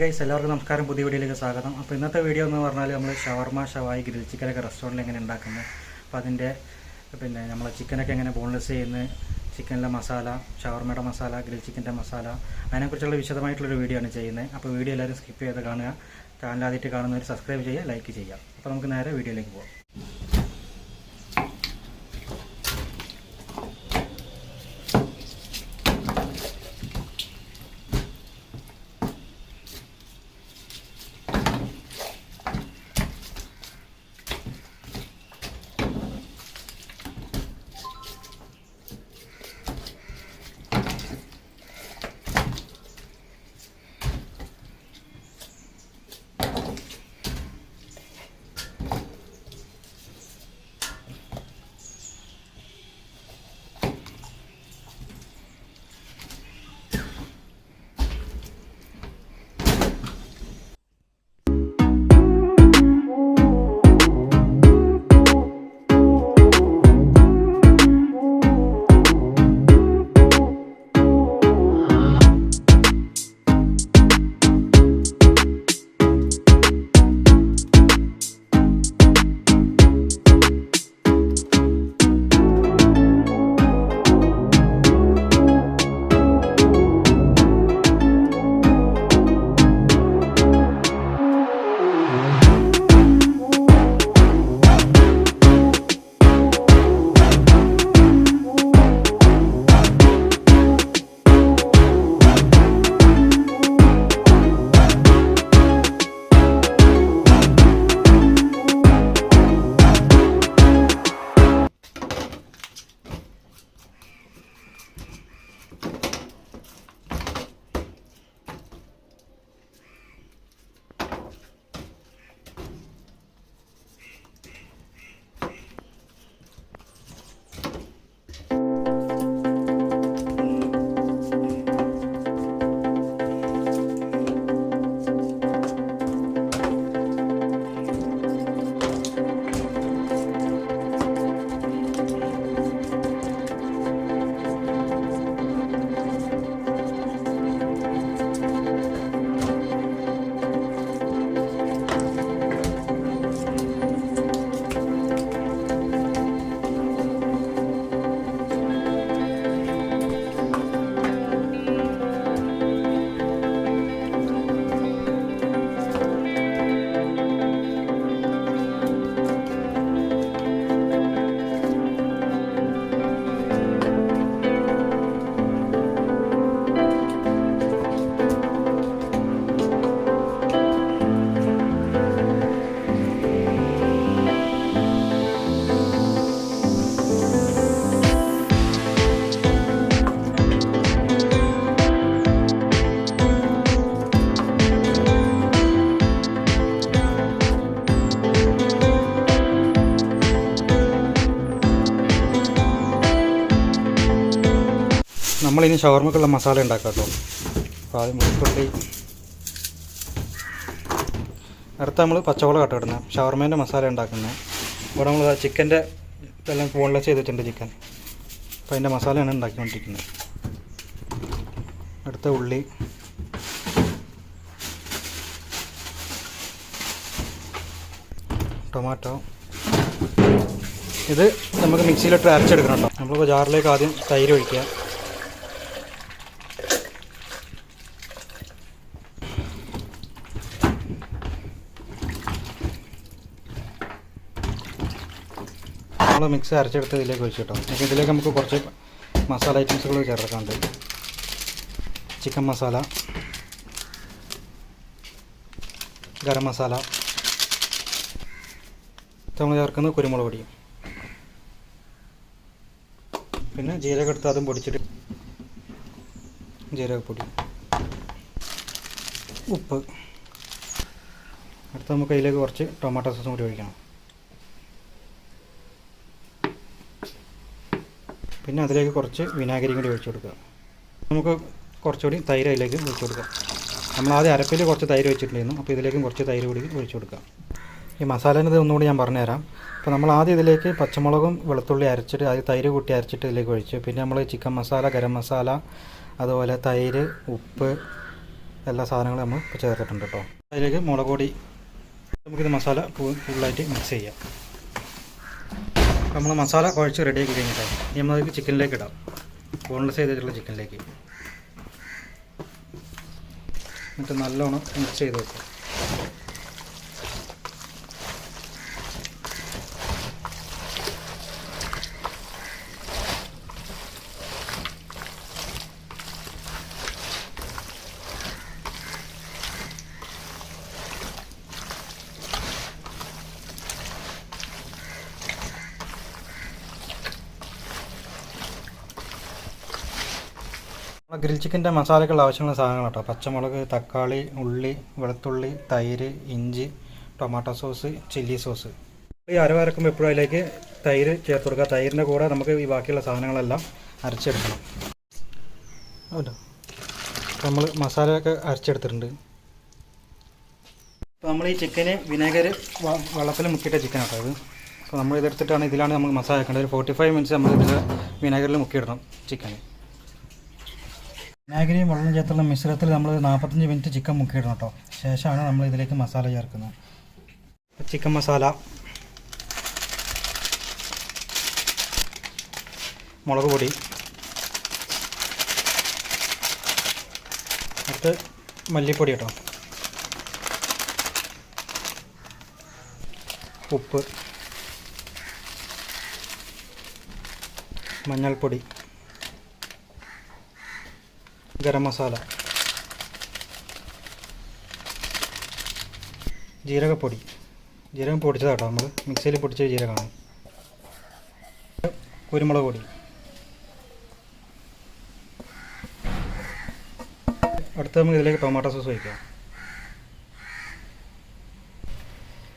Guys, എല്ലാവർക്കും നമസ്കാരം. പുതിയ വീഡിയോയിലേക്ക് സ്വാഗതം. അപ്പോൾ ഇന്നത്തെ വീഡിയോ എന്ന് പറഞ്ഞാൽ നമ്മൾ ഷവർമ, ഷവായി, ഗ്രിൽ ചിക്കനൊക്കെ റെസ്റ്റോറൻറ്റിൽ എങ്ങനെ ഉണ്ടാക്കുന്നത്, അപ്പോൾ അതിൻ്റെ നമ്മൾ ചിക്കനൊക്കെ എങ്ങനെ ബോൺലെസ് ചെയ്യുന്നത്, ചിക്കനിലെ മസാല, ഷവർമയുടെ മസാല, ഗ്രിൽ ചിക്കൻ്റെ മസാല, അതിനെക്കുറിച്ചുള്ള വിശദമായിട്ടുള്ളൊരു വീഡിയോ ആണ് ചെയ്യുന്നത്. അപ്പോൾ വീഡിയോ എല്ലാവരും സ്കിപ്പ് ചെയ്ത് കാണുക. ചാനൽ ആദ്യമായിട്ട് കാണുന്നവർ സബ്സ്ക്രൈബ് ചെയ്യുക, ലൈക്ക് ചെയ്യുക. അപ്പോൾ നമുക്ക് നേരെ വീഡിയോയിലേക്ക് പോകാം. നമ്മളിനി ഷവർമക്കുള്ള മസാല ഉണ്ടാക്കാം കേട്ടോ. അപ്പോൾ ആദ്യം വെളുത്തുള്ളി, അടുത്ത നമ്മൾ പച്ചവള കട്ടിടുന്നത് ഷവർമേൻ്റെ മസാല ഉണ്ടാക്കുന്നത്. ഇവിടെ നമ്മൾ ചിക്കൻ്റെ എല്ലാം ബോൺലെസ് ചെയ്തിട്ടുണ്ട് ചിക്കൻ. അപ്പോൾ അതിൻ്റെ മസാലയാണ് ഉണ്ടാക്കിക്കൊണ്ടിരിക്കുന്നത്. അടുത്ത ഉള്ളി, ടൊമാറ്റോ, ഇത് നമുക്ക് മിക്സിയിലിട്ട് അരച്ചെടുക്കണം കേട്ടോ. നമ്മളിപ്പോൾ ജാറിലേക്ക് ആദ്യം തൈര് ഒഴിക്കുക. നമ്മൾ മിക്സ് അരച്ചെടുത്ത് ഇതിലേക്ക് ഒഴിച്ചു കേട്ടോ. അപ്പോൾ ഇതിലേക്ക് നമുക്ക് കുറച്ച് മസാല ഐറ്റംസുകൾ ചേർക്കാനുണ്ട്. ചിക്കൻ മസാല, ഗരം മസാല, നമ്മൾ ചേർക്കുന്നത് കുരുമുളക് പൊടി, പിന്നെ ജീരകം എടുത്ത് അതും പൊടിച്ചിട്ട് ജീരകപ്പൊടി, ഉപ്പ്. അടുത്ത് നമുക്ക് അതിലേക്ക് കുറച്ച് ടൊമാറ്റോ സോസും കൂടി ഒഴിക്കണം. പിന്നെ അതിലേക്ക് കുറച്ച് വിനാഗിരിയും കൂടി ഒഴിച്ചു കൊടുക്കുക. നമുക്ക് കുറച്ചുകൂടി തൈര് അതിലേക്ക് ഒഴിച്ചു കൊടുക്കാം. നമ്മൾ ആദ്യം അരപ്പിൽ കുറച്ച് തൈര് വെച്ചിട്ടുണ്ടായിരുന്നു. അപ്പോൾ ഇതിലേക്കും കുറച്ച് തൈര് കൂടി ഒഴിച്ചു കൊടുക്കാം. ഈ മസാലേൻ്റെ ഒന്നുകൂടി ഞാൻ പറഞ്ഞുതരാം. അപ്പോൾ നമ്മൾ ആദ്യം ഇതിലേക്ക് പച്ചമുളകും വെളുത്തുള്ളി അരച്ചിട്ട് അത് തൈര് കൂട്ടി അരച്ചിട്ട് ഇതിലേക്ക് ഒഴിച്ചു. പിന്നെ നമ്മൾ ചിക്കൻ മസാല, ഗരം മസാല, അതുപോലെ തൈര്, ഉപ്പ്, എല്ലാ സാധനങ്ങളും നമ്മൾ ചേർത്തിട്ടുണ്ട് കേട്ടോ. അതിലേക്ക് മുളക് പൊടി, നമുക്കിത് മസാല ഫുള്ളായിട്ട് മിക്സ് ചെയ്യാം. നമ്മൾ മസാല കുഴച്ച് റെഡിയാക്കി കഴിഞ്ഞിട്ട് നമ്മളത് ചിക്കനിലേക്ക് ഇടാം. ബോൺലെസ് ചെയ്തിട്ടുള്ള ചിക്കനിലേക്ക് എന്നിട്ട് നല്ലോണം മിക്സ് ചെയ്ത് വെക്കാം. ഗ്രിൽ ചിക്കൻ്റെ മസാലയ്ക്കുള്ള ആവശ്യമുള്ള സാധനങ്ങൾ കേട്ടോ. പച്ചമുളക്, തക്കാളി, ഉള്ളി, വെളുത്തുള്ളി, തൈര്, ഇഞ്ചി, ടൊമാറ്റോ സോസ്, ചില്ലി സോസ്. ഈ അരവരക്കുമ്പോൾ എപ്പോഴും അതിലേക്ക് തൈര് ചേർത്ത് കൊടുക്കുക. തൈരിൻ്റെ കൂടെ നമുക്ക് ഈ ബാക്കിയുള്ള സാധനങ്ങളെല്ലാം അരച്ചെടുക്കണം. അല്ലോ നമ്മൾ മസാലയൊക്കെ അരച്ചെടുത്തിട്ടുണ്ട്. അപ്പോൾ നമ്മൾ ഈ ചിക്കന് വിനേഗർ വെള്ളത്തിൽ മുക്കിയിട്ട ചിക്കൻ കേട്ടോ ഇത്. അപ്പോൾ നമ്മൾ ഇതെടുത്തിട്ടാണ് ഇതിലാണ് നമ്മൾ മസാല വെക്കേണ്ടത്. ഒരു 45 മിനിറ്റ്സ് നമ്മൾ ഇതിൽ വിനേഗറിൽ മുക്കിയിടണം ചിക്കന്. വിനാഗിരിയും വെള്ളം ചേർത്തുള്ള മിശ്രിതത്തിൽ നമ്മൾ 45 മിനിറ്റ് ചിക്കൻ മുക്കിയിടണം കേട്ടോ. ശേഷമാണ് നമ്മൾ ഇതിലേക്ക് മസാല ചേർക്കുന്നത്. ചിക്കൻ മസാല, മുളക് പൊടി, അടുത്ത് മല്ലിപ്പൊടി കേട്ടോ, ഉപ്പ്, മഞ്ഞൾപ്പൊടി, ഗരം മസാല, ജീരകപ്പൊടി. ജീരകം പൊടിച്ചതാട്ടോ, നമ്മൾ മിക്സിയിൽ പൊടിച്ച ജീരകമാണ്. കുരുമുളക് പൊടി. അടുത്ത് നമുക്ക് ഇതിലേക്ക് ടൊമാറ്റോ സോസ് ഒഴിക്കാം.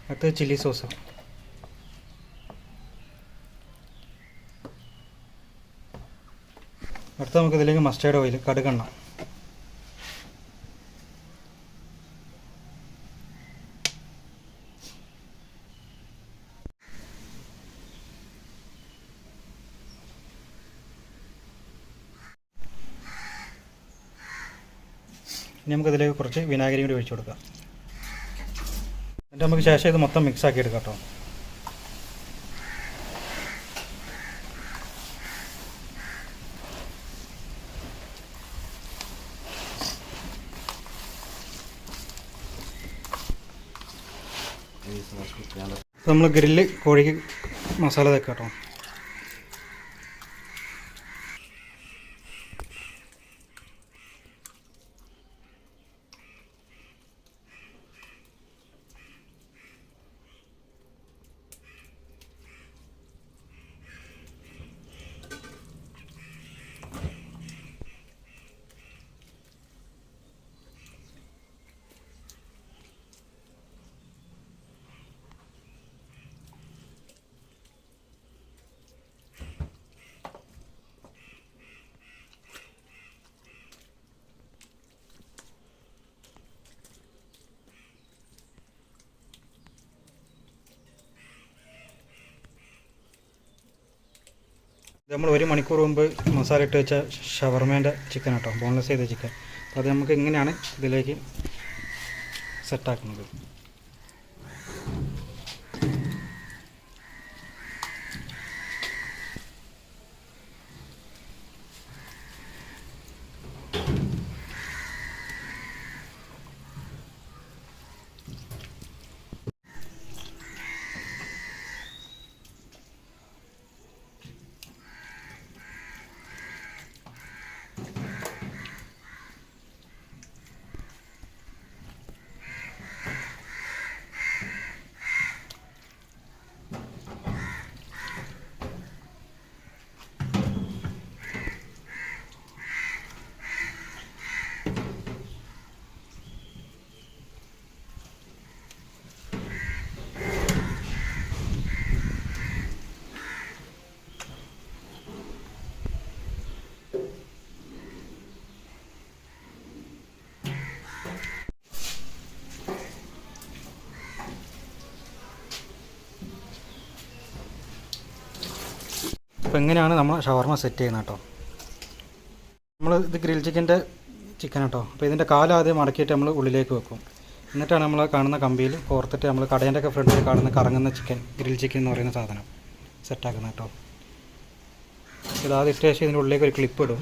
അടുത്ത് ചില്ലി സോസ്. അടുത്ത് നമുക്ക് ഇതിലേക്ക് മസ്റ്റേർഡ് ഓയിൽ, കടുകെണ്ണ. ഇനി നമുക്കിതിലേക്ക് കുറച്ച് വിനാഗിരി കൂടി ഒഴിച്ചു കൊടുക്കാം. എന്നിട്ട് നമുക്ക് ശേഷം ഇത് മൊത്തം മിക്സ് ആക്കി എടുക്കാം കേട്ടോ. നമ്മൾ ഗ്രില്ല് കോഴിക്ക് മസാല തേക്കാം കേട്ടോ. ഇത് നമ്മൾ 1 മണിക്കൂർ മുമ്പ് മസാല ഇട്ട് വെച്ച ഷവർമേൻ്റെ ചിക്കൻ കേട്ടോ, ബോൺലെസ് ചെയ്ത ചിക്കൻ. അപ്പോൾ അത് നമുക്ക് ഇങ്ങനെയാണ് ഇതിലേക്ക് സെറ്റാക്കുന്നത്. അപ്പോൾ എങ്ങനെയാണ് നമ്മൾ ഷവർമ സെറ്റ് ചെയ്യുന്നത് കേട്ടോ. നമ്മൾ ഇത് ഗ്രിൽ ചിക്കൻ്റെ ചിക്കൻ കേട്ടോ. അപ്പോൾ ഇതിൻ്റെ കാലാദ്യം മടക്കിയിട്ട് നമ്മൾ ഉള്ളിലേക്ക് വെക്കും. എന്നിട്ടാണ് നമ്മൾ കാണുന്ന കമ്പിയിൽ കോർത്തിട്ട് നമ്മൾ കടേൻ്റെ ഒക്കെ ഫ്രണ്ടിൽ കാണുന്ന കറങ്ങുന്ന ചിക്കൻ, ഗ്രിൽ ചിക്കൻ എന്ന് പറയുന്ന സാധനം സെറ്റാക്കുന്നത് കേട്ടോ. ഇതാദ്യം ഇട്ട ശേഷം ഇതിൻ്റെ ഉള്ളിലേക്ക് ഒരു ക്ലിപ്പ് ഇടും.